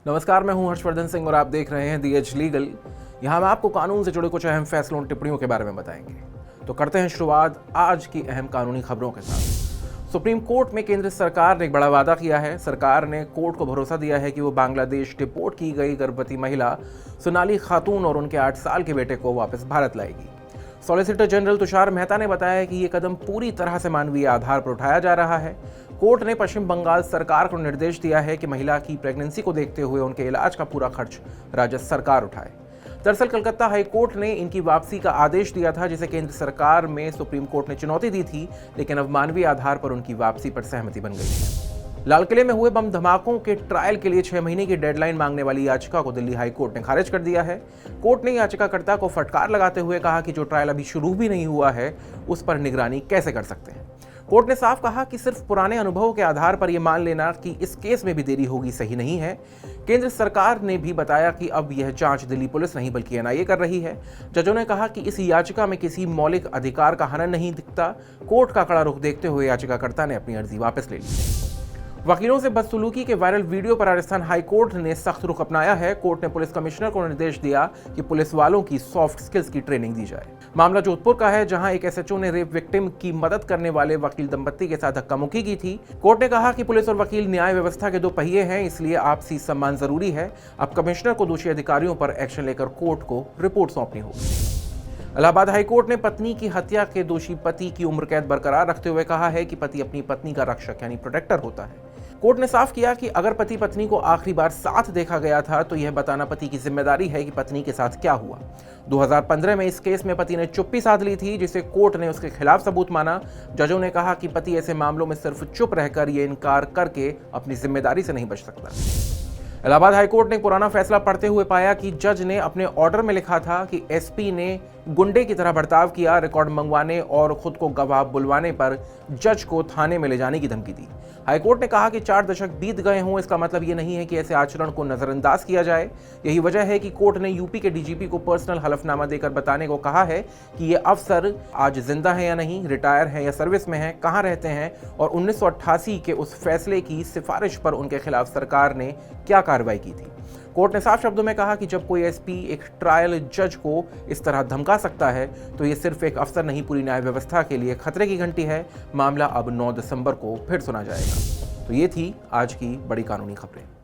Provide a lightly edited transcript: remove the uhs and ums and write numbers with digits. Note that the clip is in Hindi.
नमस्कार, मैं हूं हर्षवर्धन सिंह और आप देख रहे हैं दी एज लीगल। यहां हम आपको कानून से जुड़े कुछ अहम फैसलों और टिप्पणियों के बारे में बताएंगे। तो करते हैं शुरुआत आज की अहम कानूनी खबरों के साथ। सुप्रीम कोर्ट में केंद्र सरकार ने एक बड़ा वादा किया है। सरकार ने कोर्ट को भरोसा दिया है कि वो बांग्लादेश डिपोर्ट की गई गर्भवती महिला सोनाली खातून और उनके 8 साल के बेटे को वापस भारत लाएगी। सॉलिसिटर जनरल तुषार मेहता ने बताया कि ये कदम पूरी तरह से मानवीय आधार पर उठाया जा रहा है। कोर्ट ने पश्चिम बंगाल सरकार को निर्देश दिया है कि महिला की प्रेगनेंसी को देखते हुए उनके इलाज का पूरा खर्च राज्य सरकार उठाए। दरअसल कलकत्ता हाई कोर्ट ने इनकी वापसी का आदेश दिया था, जिसे केंद्र सरकार में सुप्रीम कोर्ट ने चुनौती दी थी, लेकिन अब मानवीय आधार पर उनकी वापसी पर सहमति बन गई है। लाल किले में हुए बम धमाकों के ट्रायल के लिए 6 महीने की डेडलाइन मांगने वाली याचिका को दिल्ली हाई कोर्ट ने खारिज कर दिया है। कोर्ट ने याचिकाकर्ता को फटकार लगाते हुए कहा कि जो ट्रायल अभी शुरू भी नहीं हुआ है उस पर निगरानी कैसे कर सकते हैं। कोर्ट ने साफ कहा कि सिर्फ पुराने अनुभवों के आधार पर यह मान लेना कि इस केस में भी देरी होगी सही नहीं है। केंद्र सरकार ने भी बताया कि अब यह जांच दिल्ली पुलिस नहीं बल्कि एनआईए कर रही है। जजों ने कहा कि इस याचिका में किसी मौलिक अधिकार का हनन नहीं दिखता। कोर्ट का कड़ा रुख देखते हुए याचिकाकर्ता ने अपनी अर्जी वापस ले ली। वकीलों से बदसलूकी के वायरल वीडियो पर राजस्थान हाई कोर्ट ने सख्त रुख अपनाया है। कोर्ट ने पुलिस कमिश्नर को निर्देश दिया कि पुलिस वालों की सॉफ्ट स्किल्स की ट्रेनिंग दी जाए। मामला जोधपुर का है, जहां एक एसएचओ ने रेप विक्टिम की मदद करने वाले वकील दंपत्ति के साथ धक्का-मुक्की की थी। कोर्ट ने कहा कि पुलिस और वकील न्याय व्यवस्था के 2 पहिए हैं, इसलिए आपसी सम्मान जरूरी है। अब कमिश्नर को दोषी अधिकारियों पर एक्शन लेकर कोर्ट को रिपोर्ट सौंपनी होगी। इलाहाबाद हाईकोर्ट ने पत्नी की हत्या के दोषी पति की उम्र कैद बरकरार रखते हुए कहा है कि पति अपनी पत्नी का रक्षक यानी प्रोटेक्टर होता है। कोर्ट ने साफ किया कि अगर पति पत्नी को आखिरी बार साथ देखा गया था तो यह बताना पति की जिम्मेदारी है कि पत्नी के साथ क्या हुआ। 2015 में इस केस में पति ने चुप्पी साध ली थी, जिसे कोर्ट ने उसके खिलाफ सबूत माना। जजों ने कहा कि पति ऐसे मामलों में सिर्फ चुप रहकर यह इनकार करके अपनी जिम्मेदारी से नहीं बच सकता। इलाहाबाद हाईकोर्ट ने पुराना फैसला पढ़ते हुए पाया कि जज ने अपने ऑर्डर में लिखा था कि एसपी ने गुंडे की तरह बर्ताव किया, रिकॉर्ड मंगवाने और खुद को गवाह बुलवाने पर जज को थाने में ले जाने की धमकी दी। हाईकोर्ट ने कहा कि 4 दशक बीत गए हों, इसका मतलब ये नहीं है कि ऐसे आचरण को नजरअंदाज किया जाए। यही वजह है कि कोर्ट ने यूपी के डीजीपी को पर्सनल हलफनामा देकर बताने को कहा है कि ये अफसर आज जिंदा है या नहीं, रिटायर है या सर्विस में है, कहाँ रहते हैं और 1988 के उस फैसले की सिफारिश पर उनके खिलाफ सरकार ने क्या कार्रवाई की थी। कोर्ट ने साफ शब्दों में कहा कि जब कोई एसपी एक ट्रायल जज को इस तरह धमका सकता है तो ये सिर्फ एक अफसर नहीं, पूरी न्याय व्यवस्था के लिए खतरे की घंटी है। मामला अब 9 दिसंबर को फिर सुना जाएगा। तो ये थी आज की बड़ी कानूनी खबरें।